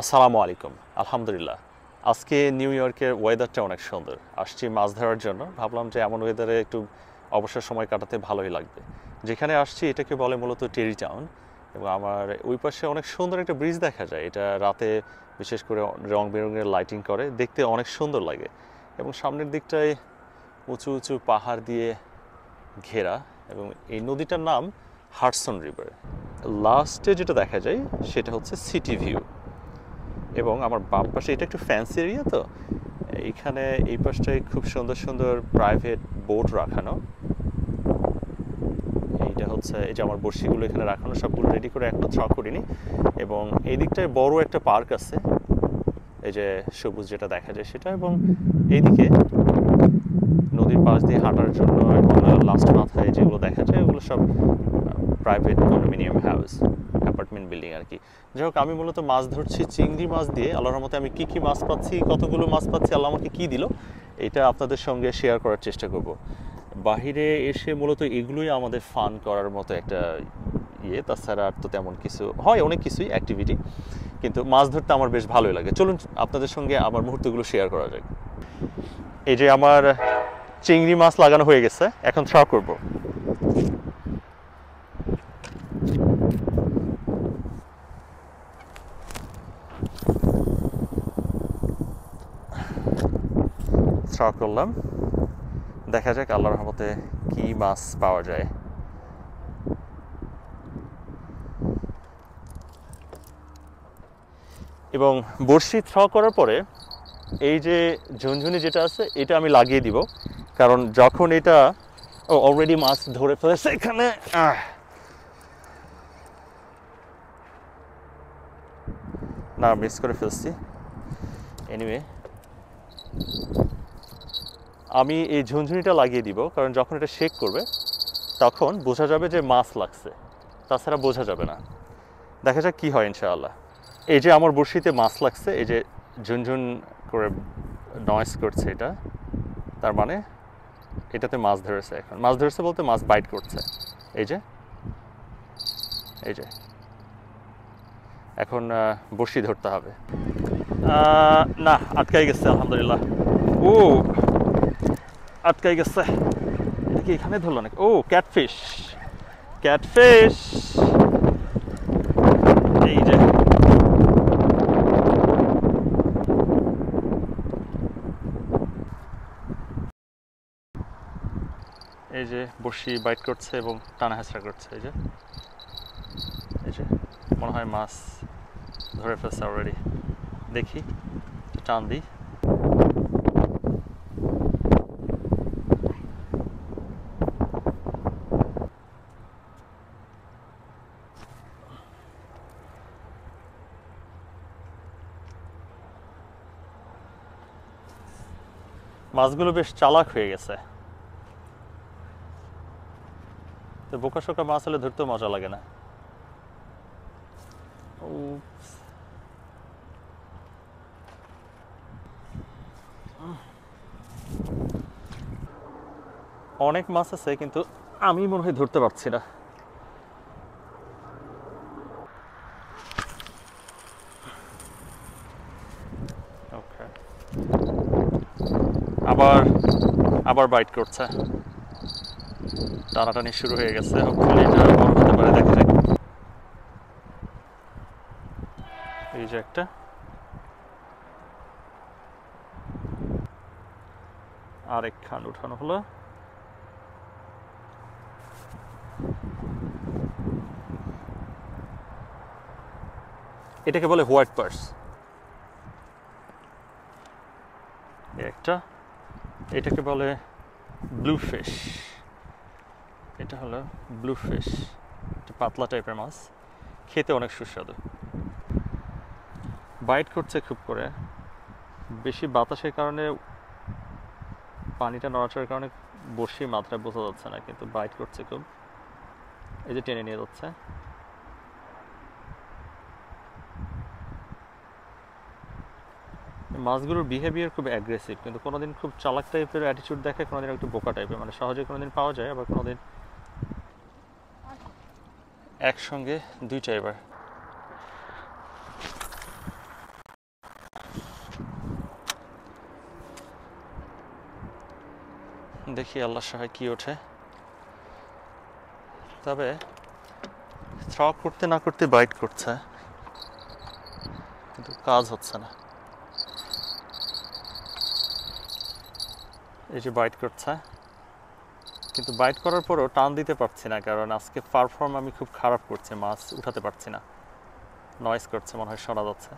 আসসালামু আলাইকুম। আলহামদুলিল্লাহ, আজকে নিউ ইয়র্কের ওয়েদারটা অনেক সুন্দর। আসছি মাছ ধরার জন্য, ভাবলাম যে এমন ওয়েদারে একটু অবসর সময় কাটাতে ভালোই লাগবে। যেখানে আসছি এটাকে বলে মূলত টেরি টাউন, এবং আমার ওই পাশে অনেক সুন্দর একটা ব্রিজ দেখা যায়। এটা রাতে বিশেষ করে রং বেরঙের লাইটিং করে, দেখতে অনেক সুন্দর লাগে। এবং সামনের দিকটায় উঁচু উঁচু পাহাড় দিয়ে ঘেরা, এবং এই নদীটার নাম হাডসন রিভার। লাস্টে যেটা দেখা যায় সেটা হচ্ছে সিটি ভিউ। এবং আমার বাম পাশে এটা একটু ফ্যান্সি এরিয়া, তো এইখানে এই পাশটায় খুব সুন্দর সুন্দর প্রাইভেট বোট রাখানো। এইটা হচ্ছে এই যে আমার বড়শিগুলো এখানে রাখানো, সবগুলো রেডি করে এখনো থ্র করিনি। এবং এই দিকটায় বড় একটা পার্ক আছে, এই যে সবুজ যেটা দেখা যায় সেটা। এবং এইদিকে নদীর পাশ দিয়ে হাঁটার জন্য এবং লাস্ট মাথায় যেগুলো দেখা যায় ওগুলো সব private condominium house, apartment building আর কি। যাই হোক, আমি মূলত মাছ ধরছি চিংড়ি মাছ দিয়ে। আল্লাহর রহমতে আমি কী কী মাছ পাচ্ছি, কতগুলো মাছ পাচ্ছি, আল্লাহ আমাকে কী দিল, এটা আপনাদের সঙ্গে শেয়ার করার চেষ্টা করব। বাহিরে এসে মূলত এগুলোই আমাদের ফান করার মতো একটা ইয়ে, তাছাড়া আর তো তেমন কিছু হয়, অনেক কিছুই অ্যাক্টিভিটি, কিন্তু মাছ ধরতে আমার বেশ ভালোই লাগে। চলুন আপনাদের সঙ্গে আমার মুহূর্তগুলো শেয়ার করা যাক। এই যে আমার চিংড়ি মাছ লাগানো হয়ে গেছে, এখন থ্রো করব। থ্রো করলাম, দেখা যাক আল্লাহর রহমতে কি মাছ পাওয়া যায়। এবং বড়শি থ্রো করার পরে এই যে ঝুনঝুনি যেটা আছে এটা আমি লাগিয়ে দিব, কারণ যখন এটা অলরেডি মাছ ধরে ফেলেছে এখানে। না, মিস করে ফেলছি। এনিওয়ে, আমি এই ঝুনঝুনিটা লাগিয়ে দিব, কারণ যখন এটা শেক করবে তখন বোঝা যাবে যে মাছ লাগছে, তাছাড়া বোঝা যাবে না। দেখা যাক কী হয় ইনশাআল্লাহ। এই যে আমার বড়শিতে মাছ লাগছে, এই যে ঝুনঝুন করে নয়েজ করছে, এটা তার মানে এটাতে মাছ ধরেছে। এখন মাছ ধরেছে বলতে মাছ বাইট করছে। এই যে এই যে এখন বড়শি ধরতে হবে। না, আটকাই গেছে আলহামদুলিল্লাহ। ও, আটকাই গেছে। এটা কি এখানে ধরলো নাকি? ও, ক্যাটফিশ, ক্যাটফিশ। এই যে এই যে বড়শি বাইট করছে এবং টানা হেঁচড়া করছে। এই যে এই যে মনে হয় মাছ ধরে ফেলছে অলরেডি। দেখি, টান দিই। মাছগুলো বেশ চালাক হয়ে গেছে। তো বোকা শোকা মাছ হলে ধরতেও মজা লাগে না। অনেক মাছ আছে, কিন্তু আমি মনে হয় ধরতে পারছি না। ওকে, আবার আবার বাইট করছে, টানাটানি শুরু হয়ে গেছে। হোপফুলি এটা বড় হতে পারে, দেখা যাক। এই যে একটা, আরেক খান উঠানো হলো। এটাকে বলে হোয়াইট পার্স। একটা, এটাকে বলে ব্লু ফিশ। এটা হলো ব্লু ফিশ, একটা পাতলা টাইপের মাছ, খেতে অনেক সুস্বাদু। বাইট করছে খুব করে, বেশি বাতাসের কারণে, পানিটা নড়াচড়ার কারণে বড়শির মাত্রা বোঝা যাচ্ছে না, কিন্তু বাইট করছে খুব। এই যে টেনে নিয়ে যাচ্ছে। মাছগুলোর বিহেভিয়ার খুব অ্যাগ্রেসিভ, কিন্তু কোনোদিন খুব চালাক টাইপের অ্যাটিটিউড দেখে, কোনোদিন একটু বোকা টাইপের, মানে সহজে কোনোদিন পাওয়া যায়, আবার কোনোদিন একসঙ্গে দুইটা। এবার দেখি আল্লাহ সহায় কি ওঠে। তবে থ্র করতে না করতে বাইট করছে, কিন্তু কাজ হচ্ছে না। এই যে বাইট করছে, কিন্তু বাইট করার পরও টান দিতে পারছি না, কারণ আজকে পারফর্ম আমি খুব খারাপ করছি, মাছ উঠাতে পারছি না, নয়েজ করছে, মনে হয় শোনা যাচ্ছে।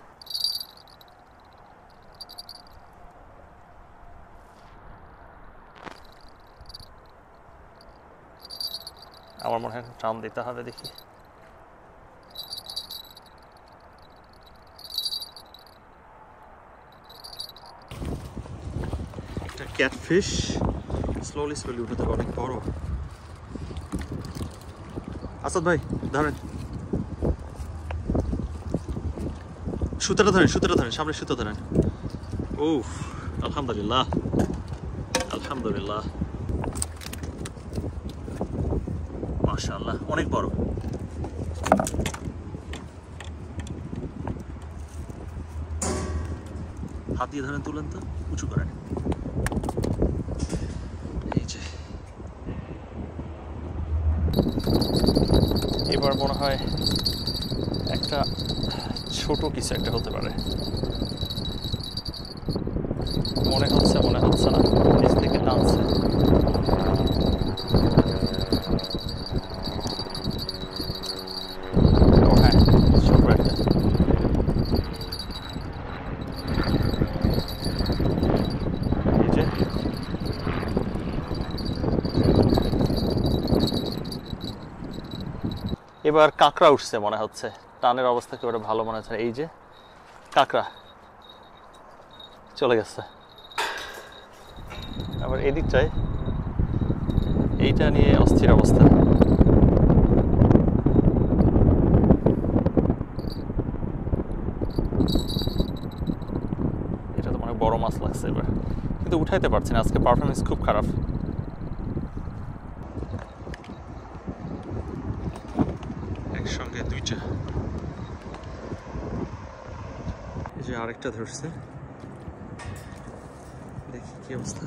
আমার মনে হয় টান দিতে হবে, দেখি। একটা ক্যাটফিশ স্লোলি উঠতে অনেক বড়। আসাদ ভাই ধরেন, সুতাটা ধরেন, সামনে সুতা ধরেন। উফ, আলহামদুলিল্লাহ, আলহামদুলিল্লাহ, মাশাআল্লাহ, অনেক বড়। হাত দিয়ে ধরেন, তুলেন তো, উঁচু করেন। এই যে এবার মনে হয় একটা ছোট কিছু একটা হতে পারে, মনে হচ্ছে না, নিচ থেকে টানছে। ও হ্যাঁ, ছোট একটা। এই যে এবার কাঁকড়া উঠছে মনে হচ্ছে, টানের অবস্থা একেবারে ভালো মনে হচ্ছে। এই যে কাঁকড়া চলে গেছে। আবার এদিকটায় এইটা নিয়ে অস্থির অবস্থা। এটা তো অনেক বড় মাছ লাগছে এবার, কিন্তু উঠাইতে পারছি না, আজকে পারফরমেন্স খুব খারাপ। একসঙ্গে দুইটা। এই যে আরেকটা ধরছে, দেখি কি অবস্থা।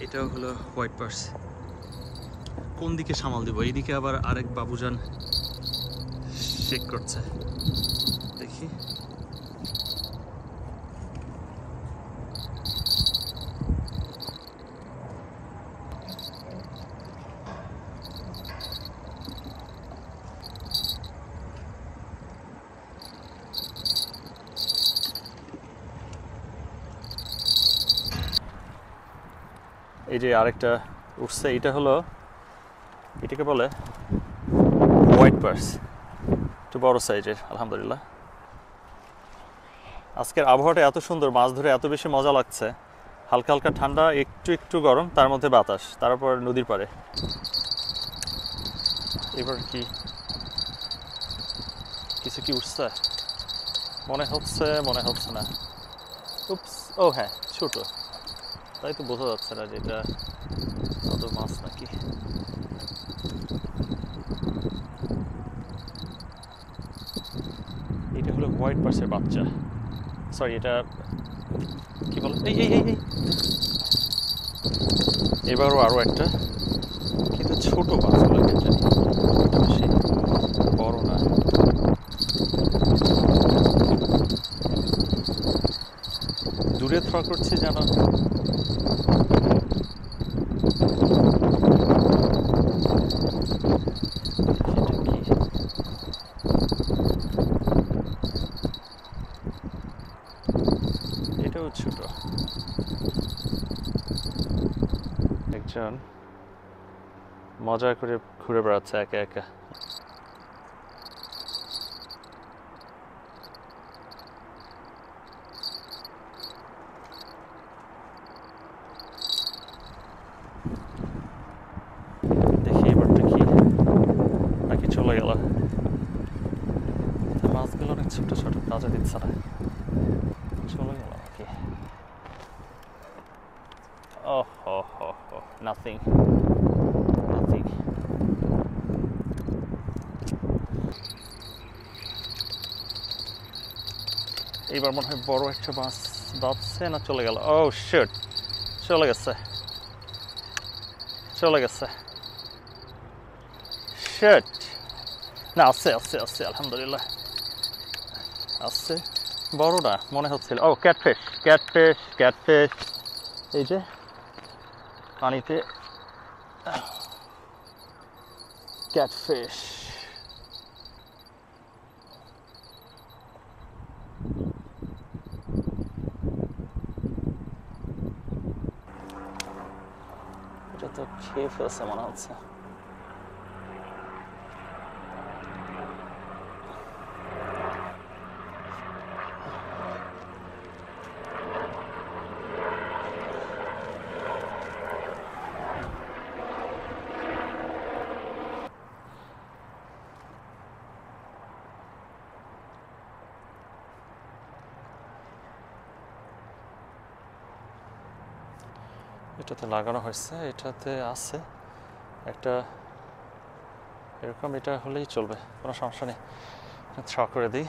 এটাও হলো হোয়াইট পার্স। কোন দিকে সামাল দিব? এইদিকে আবার আরেক বাবুজান শেক করছে, দেখি। এই যে আরেকটা উঠছে, এটা হলো, এটাকে বলে হোয়াইট পার্স, একটু বড় সাইজের। আলহামদুলিল্লাহ, আজকের আবহাওয়াটা এত সুন্দর, মাছ ধরে এত বেশি মজা লাগছে। হালকা হালকা ঠান্ডা, একটু একটু গরম, তার মধ্যে বাতাস, তারপর নদীর পাড়ে। এবার কি কিছু কি উঠছে? মনে হচ্ছে না। উপস, ও হ্যাঁ, ছোট, তাই তো বোঝা যাচ্ছে না যে এটা কত মাছ নাকি। এটা হলো হোয়াইট পার্সের বাচ্চা, সরি, এটা কি বলে, এই এই এই এবারও আরও একটা, কিন্তু ছোট মাছগুলো জানি, এটা বেশি বড় না। দূরে থ্র করছি যেন, এটাও ছোট। একজন মজা করে ঘুরে বেড়াচ্ছে একা একা। দেখি এবারটা কি, নাকি চলে গেল? মাছগুলো অনেক ছোট ছোট, কাজে দিচ্ছে না, চলে গেল নাকি? নাথিং। এইবার মনে হয় বড় একটা মাছ বাঁচছে, না চলে গেল? ও শিট, চলে গেছে, চলে গেছে। শিট, না আছে আছে আছে, আলহামদুলিল্লাহ আছে। বড়টা মনে হচ্ছিল। ও ক্যাটফিশ, ক্যাটফিশ, ক্যাটফিশ। এই যে পানিতে ক্যাটফিশ। এটা তো খেয়ে ফেলছে মনে হচ্ছে। এটাতে লাগানো হয়েছে, এটাতে আছে একটা এরকম, এটা হলেই চলবে, কোনো সমস্যা নেই। ছ করে দিই।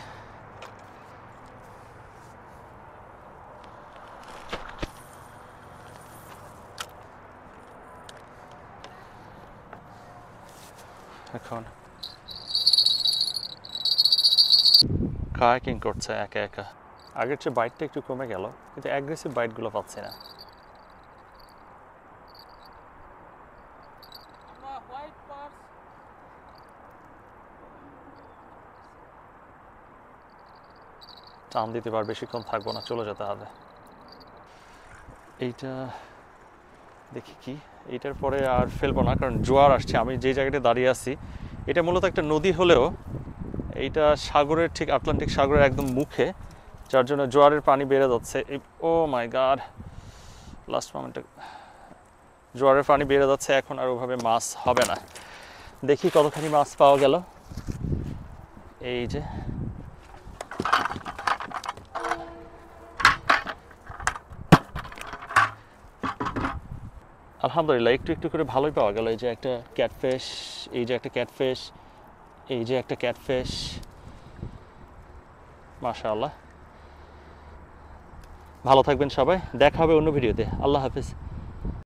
এখন কায়াকিং করছে একা একা। আগের চেয়ে বাইটটা একটু কমে গেল, কিন্তু অ্যাগ্রেসিভ বাইটগুলো পাচ্ছি না। টান দিতে পার, বেশিক্ষণ থাকবো না, চলে যেতে হবে। এইটা দেখি কি, এইটার পরে আর ফেলবো না, কারণ জোয়ার আসছে। আমি যে জায়গাটা দাঁড়িয়ে আছি এটা মূলত একটা নদী হলেও এইটা সাগরের, ঠিক আটলান্টিক সাগরের একদম মুখে, যার জন্য জোয়ারের পানি বেড়ে যাচ্ছে। ও মাই গড, লাস্ট মোমেন্টে জোয়ারের পানি বেড়ে যাচ্ছে, এখন আর ওভাবে মাছ হবে না। দেখি কতখানি মাছ পাওয়া গেল। এই যে আলহামদুলিল্লাহ একটু একটু করে ভালোই পাওয়া গেল। এই যে একটা ক্যাটফিশ, এই যে একটা ক্যাটফিশ, এই যে একটা ক্যাটফিশ, মাশাআল্লাহ। ভালো থাকবেন সবাই, দেখা হবে অন্য ভিডিওতে। আল্লাহ হাফিজ।